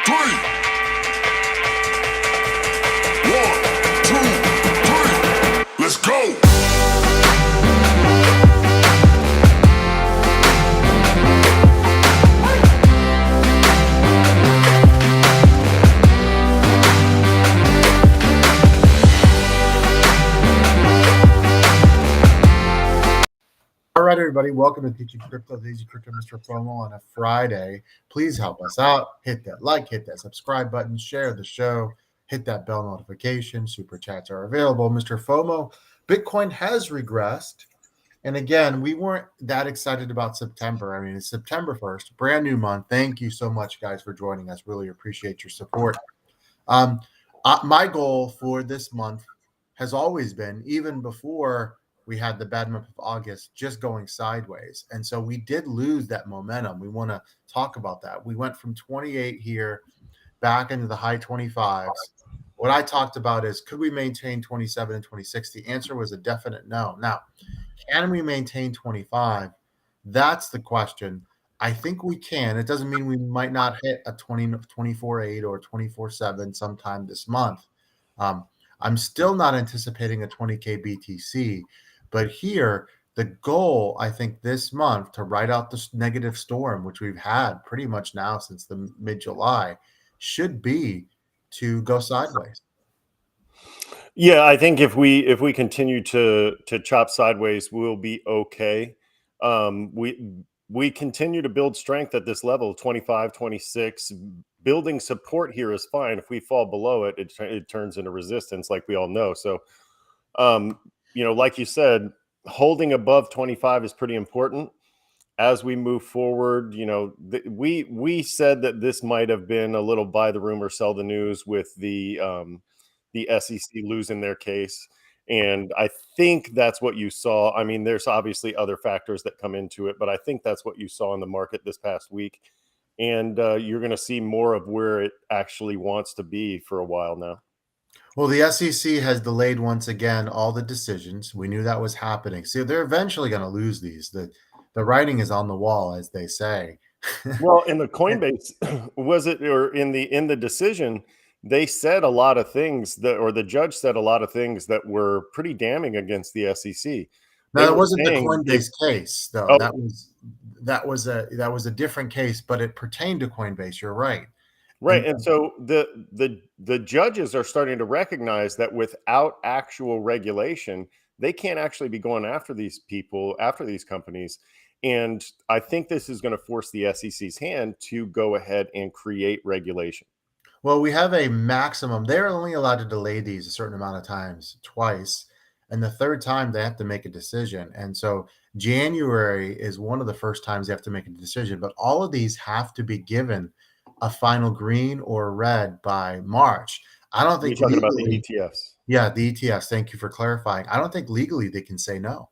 three. 1, 2, 3. Let's go. All right, everybody, welcome to Teaching Crypto, the AZcrypto and MrFOMO on a Friday. Please help us out. Hit that like, hit that subscribe button, share the show, hit that bell notification. Super chats are available. MrFOMO, Bitcoin has regressed. And again, we weren't that excited about September. I mean, it's September 1st, brand new month. Thank you so much, guys, for joining us. Really appreciate your support. My goal for this month has always been, even before we had the bad month of August, just going sideways. And so we did lose that momentum. We want to talk about that. We went from 28 here back into the high 25s. What I talked about is, could we maintain 27 and 26? The answer was a definite no. Now, can we maintain 25? That's the question. I think we can. It doesn't mean we might not hit a 24.8 or 24.7 sometime this month. I'm still not anticipating a 20K BTC. But here, the goal, I think, this month to ride out this negative storm, which we've had pretty much now since the mid-July, should be to go sideways. Yeah, I think if we continue to chop sideways, we'll be okay. We continue to build strength at this level, 25, 26. Building support here is fine. If we fall below it, it turns into resistance, like we all know. So, like you said, holding above 25 is pretty important. As we move forward, we said that this might have been a little buy the rumor, sell the news with the SEC losing their case. And I think that's what you saw. I mean, there's obviously other factors that come into it, but I think that's what you saw in the market this past week. And you're going to see more of where it actually wants to be for a while now. Well, the SEC has delayed once again all the decisions. We knew that was happening. So they're eventually going to lose these. The writing is on the wall, as they say. Well, in the Coinbase, in the decision, they said a lot of things the judge said a lot of things that were pretty damning against the SEC. No, that wasn't the Coinbase case, though. Oh. That was a different case, but it pertained to Coinbase. You're right. Right. And so the judges are starting to recognize that without actual regulation, they can't actually be going after these people, after these companies. And I think this is going to force the SEC's hand to go ahead and create regulation. Well, we have a maximum. They're only allowed to delay these a certain amount of times, twice. And the third time they have to make a decision. And so January is one of the first times they have to make a decision. But all of these have to be given a final green or red by March. I don't think you're talking about the ETFs. Yeah, the ETFs. Thank you for clarifying. I don't think legally they can say no.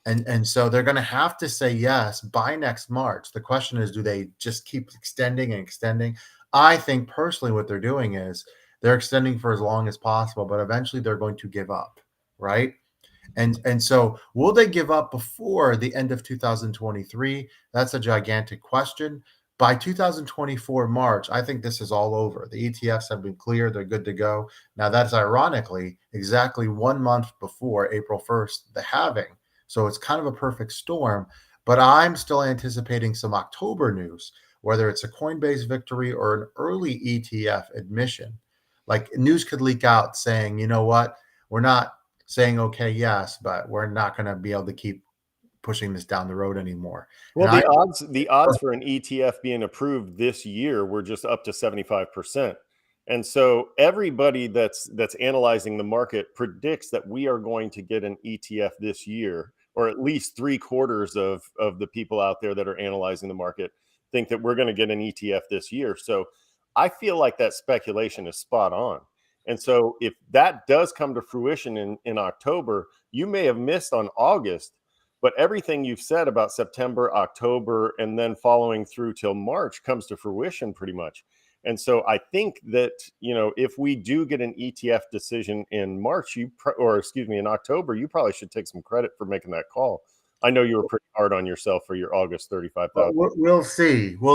And so they're going to have to say yes by next March. The question is, do they just keep extending and extending? I think personally what they're doing is they're extending for as long as possible, but eventually they're going to give up, right? And so will they give up before the end of 2023? That's a gigantic question. By 2024 March, I think this is all over. The ETFs have been cleared. They're good to go. Now, that's ironically exactly 1 month before April 1st, the halving. So it's kind of a perfect storm. But I'm still anticipating some October news, whether it's a Coinbase victory or an early ETF admission. Like news could leak out saying, you know what, we're not saying, okay, yes, but we're not going to be able to keep pushing this down the road anymore. Well, the odds for an ETF being approved this year were just up to 75%. And so everybody that's analyzing the market predicts that we are going to get an ETF this year, or at least 3/4 of the people out there that are analyzing the market think that we're going to get an ETF this year. So I feel like that speculation is spot on. And so if that does come to fruition in October, you may have missed on August, but everything you've said about September, October, and then following through till March comes to fruition pretty much. And so I think that, if we do get an ETF decision in March, in October, you probably should take some credit for making that call. I know you were pretty hard on yourself for your August 35,000. We'll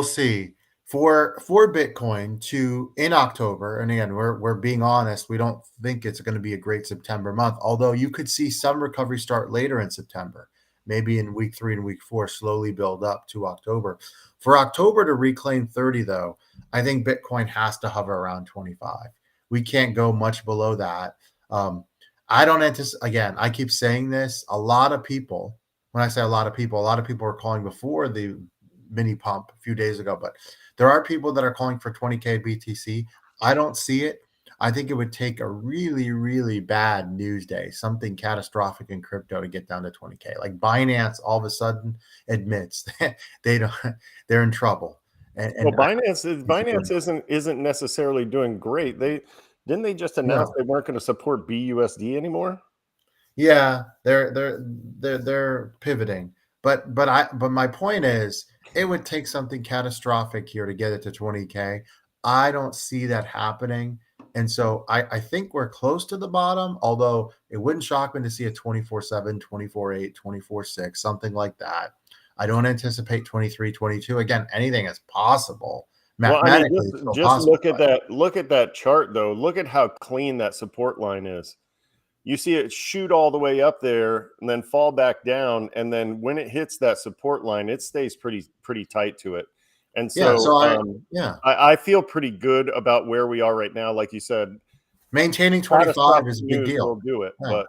see. for Bitcoin to in October, and again, we're being honest, we don't think it's going to be a great September month, although you could see some recovery start later in September, maybe in week 3 and week 4, slowly build up to October. For October to reclaim 30, though, I think Bitcoin has to hover around 25. We can't go much below that. I don't anticipate, again, I keep saying this, a lot of people, when I say a lot of people are calling before the mini pump a few days ago, but there are people that are calling for 20K BTC. I don't see it. I think it would take a really, really bad news day, something catastrophic in crypto to get down to 20K. Like Binance all of a sudden admits that they're in trouble. Well, Binance isn't necessarily doing great. They just announce No. they weren't going to support BUSD anymore. Yeah, they're pivoting. But my point is, it would take something catastrophic here to get it to 20K. I don't see that happening. And so I think we're close to the bottom, although it wouldn't shock me to see a 24/7, 24/8, 24/6, something like that. I don't anticipate 23, 22. Again, anything is possible. Well, I mean, Mathematically, it's still just possible. look at that chart though. Look at how clean that support line is. You see it shoot all the way up there and then fall back down, and then when it hits that support line, it stays pretty tight to it. And Yeah, so, I feel pretty good about where we are right now. Like you said, maintaining 25 is a big news deal. will do it, Yeah. but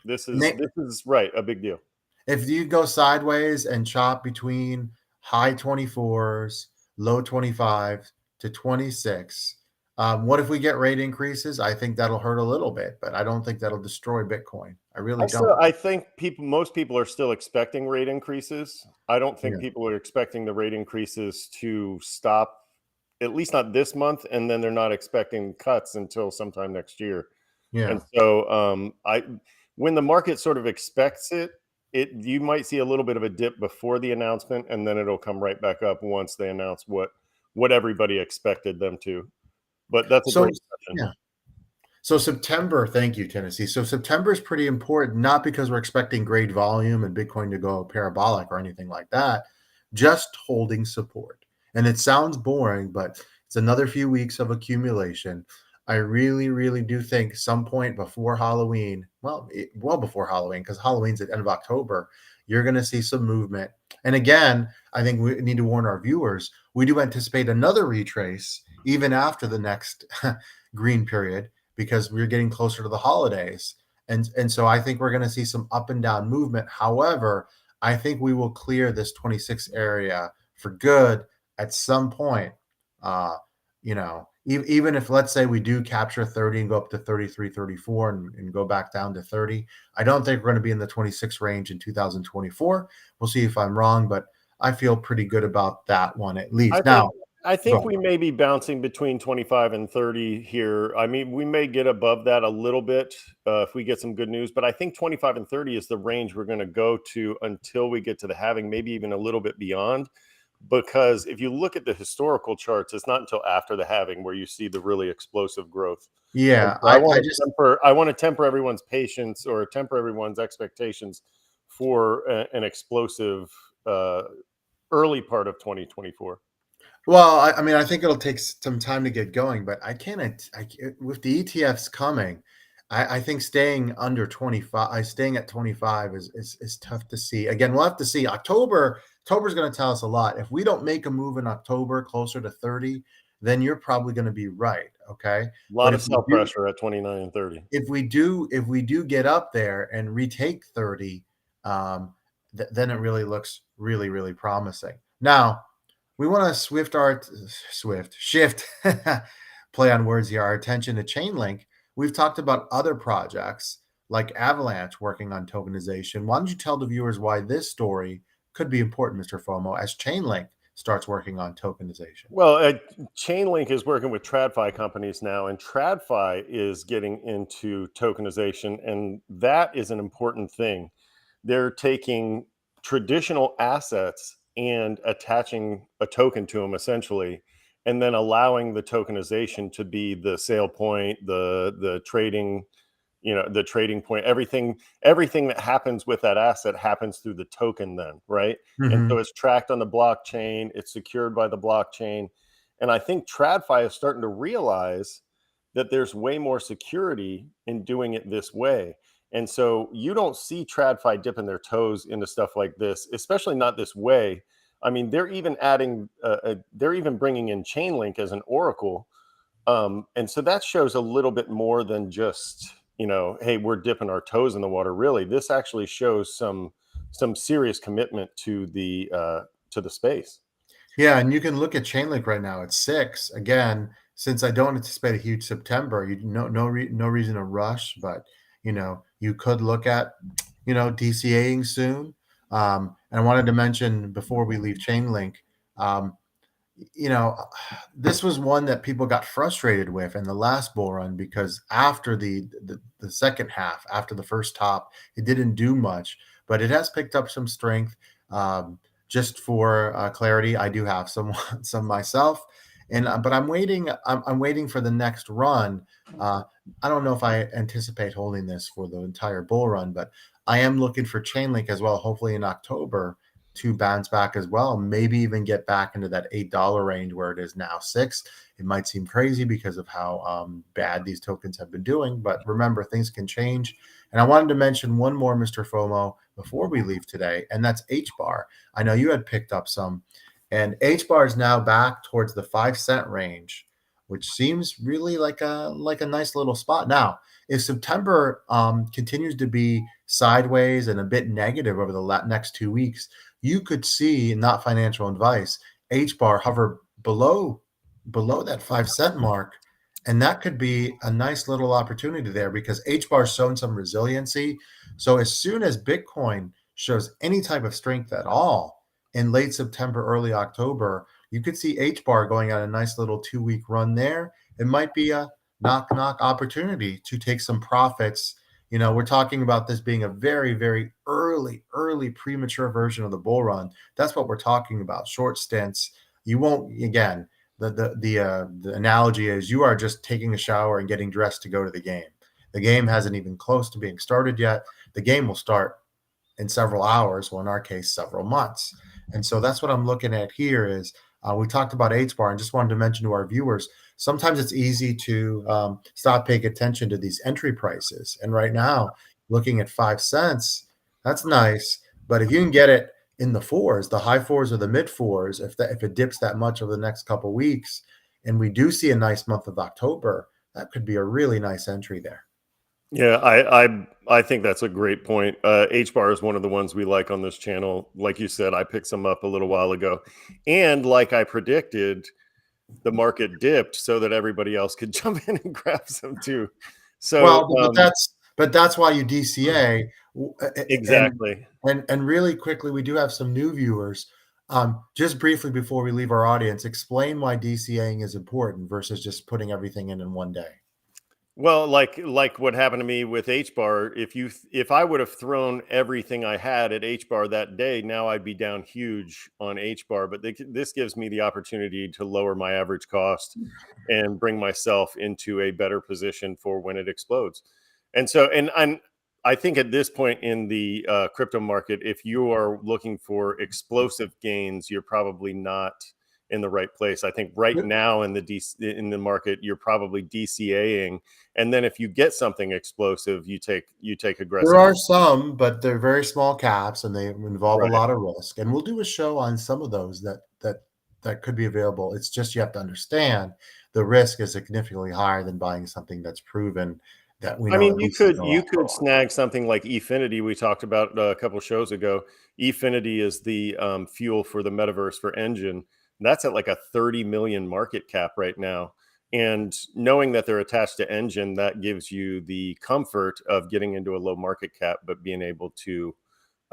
this is right, a big deal. If you go sideways and chop between high 24s, low 25 to 26, what if we get rate increases? I think that'll hurt a little bit, but I don't think that'll destroy Bitcoin. I really don't. I think most people are still expecting rate increases. I don't think Yeah. people are expecting the rate increases to stop, at least not this month, and then they're not expecting cuts until sometime next year. Yeah. And so, when the market sort of expects it, you might see a little bit of a dip before the announcement, and then it'll come right back up once they announce what everybody expected them to. But that's a great question. Yeah. So September, thank you, Tennessee. So September is pretty important, not because we're expecting great volume and Bitcoin to go parabolic or anything like that, just holding support. And it sounds boring, but it's another few weeks of accumulation. I really, really do think some point before Halloween, well before Halloween, because Halloween's at the end of October, you're going to see some movement. And again, I think we need to warn our viewers, we do anticipate another retrace even after the next green period, because we're getting closer to the holidays. And so I think we're going to see some up and down movement. However, I think we will clear this 26 area for good at some point. Even if, let's say, we do capture 30 and go up to 33, 34 and go back down to 30, I don't think we're going to be in the 26 range in 2024. We'll see if I'm wrong, but I feel pretty good about that one at least. I think we may be bouncing between 25 and 30 here. I mean, we may get above that a little bit if we get some good news, but I think 25 and 30 is the range we're going to go to until we get to the halving, maybe even a little bit beyond. Because if you look at the historical charts, it's not until after the halving where you see the really explosive growth. Yeah, I want to temper everyone's patience or temper everyone's expectations for an explosive early part of 2024. Well, I mean, I think it'll take some time to get going, but with the ETFs coming, I think staying under 25, staying at 25 is tough to see. Again, we'll have to see. October's going to tell us a lot. If we don't make a move in October closer to 30, then you're probably going to be right. Okay. A lot of sell pressure at 29 and 30. If we do get up there and retake 30, then it really looks really, really promising. Now, we want to shift play on words here, our attention to ChainLink. We've talked about other projects like Avalanche working on tokenization. Why don't you tell the viewers why this story could be important, Mr. FOMO, as ChainLink starts working on tokenization? Well, ChainLink is working with TradFi companies now, and TradFi is getting into tokenization, and that is an important thing. They're taking traditional assets and attaching a token to them essentially, and then allowing the tokenization to be the sale point, the trading, the trading point, everything that happens with that asset happens through the token then, right? And so it's tracked on the blockchain, it's secured by the blockchain. And I think TradFi is starting to realize that there's way more security in doing it this way. And so you don't see TradFi dipping their toes into stuff like this, especially not this way. I mean, they're even adding, they're even bringing in ChainLink as an oracle. And so that shows a little bit more than just, hey, we're dipping our toes in the water. Really, this actually shows some serious commitment to the space. Yeah, and you can look at Chainlink right now. It's 6. Again, since I don't anticipate a huge September, no reason to rush, but you could look at DCAing soon. And I wanted to mention before we leave Chainlink, um, this was one that people got frustrated with in the last bull run because after the second half, after the first top, it didn't do much, but it has picked up some strength. Just for clarity, I do have some myself, and but I'm waiting. I'm waiting for the next run. I don't know if I anticipate holding this for the entire bull run, but I am looking for Chainlink as well. Hopefully in October to bounce back as well, maybe even get back into that $8 range where it is now 6. It might seem crazy because of how bad these tokens have been doing, but remember, things can change. And I wanted to mention one more, Mr. FOMO, before we leave today, and that's HBAR. I know you had picked up some, and HBAR is now back towards the 5-cent range, which seems really like a nice little spot. Now, if September continues to be sideways and a bit negative over the next 2 weeks, you could see, not financial advice, HBAR hover below that 5-cent mark, and that could be a nice little opportunity there because HBAR has shown some resiliency. So as soon as Bitcoin shows any type of strength at all in late September, early October, you could see HBAR going on a nice little 2-week run there. It might be a knock opportunity to take some profits. We're talking about this being a very, very early premature version of the bull run. That's what we're talking about. Short stints. You won't, again, the analogy is you are just taking a shower and getting dressed to go to the game. The game hasn't even close to being started yet. The game will start in several hours, well, in our case, several months. And so that's what I'm looking at here is we talked about HBAR and just wanted to mention to our viewers, sometimes it's easy to stop paying attention to these entry prices. And right now, looking at 5 cents, that's nice. But if you can get it in the 4s, the high 4s or the mid 4s, if it dips that much over the next couple of weeks, and we do see a nice month of October, that could be a really nice entry there. Yeah, I think that's a great point. HBAR is one of the ones we like on this channel. Like you said, I picked some up a little while ago, and like I predicted, the market dipped so that everybody else could jump in and grab some too. So, well, but that's why you DCA. Exactly. And really quickly, we do have some new viewers. Just briefly before we leave our audience, explain why DCAing is important versus just putting everything in one day. Well, like what happened to me with HBAR, if I would have thrown everything I had at HBAR that day, now I'd be down huge on HBAR. But this gives me the opportunity to lower my average cost and bring myself into a better position for when it explodes. And so, I think at this point in the crypto market, if you are looking for explosive gains, you're probably not in the right place. I think right now in the market, you're probably DCAing, and then if you get something explosive, you take aggressive. There are some, but they're very small caps and they involve Right. a lot of risk. And we'll do a show on some of those that could be available. It's just you have to understand the risk is significantly higher than buying something that's proven that we know. I mean, you could snag something like Efinity. We talked about a couple shows ago. Efinity is the fuel for the metaverse for Engine. That's at like a 30 million market cap right now. And knowing that they're attached to Engine, that gives you the comfort of getting into a low market cap, but being able to,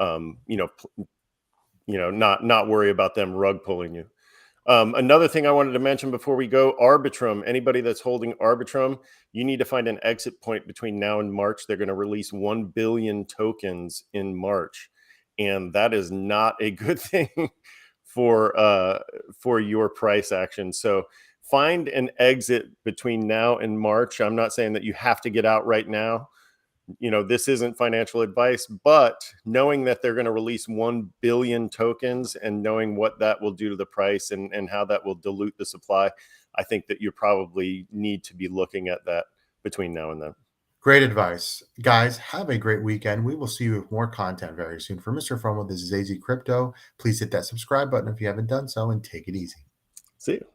not worry about them rug pulling you. Another thing I wanted to mention before we go, Arbitrum. Anybody that's holding Arbitrum, you need to find an exit point between now and March. They're going to release 1 billion tokens in March, and that is not a good thing for your price action. So find an exit between now and March. I'm not saying that you have to get out right now, this isn't financial advice, but knowing that they're going to release 1 billion tokens and knowing what that will do to the price and how that will dilute the supply, I think that you probably need to be looking at that between now and then. Great advice. Guys, have a great weekend. We will see you with more content very soon. For Mr. FOMO, this is AZcrypto. Please hit that subscribe button if you haven't done so, and take it easy. See you.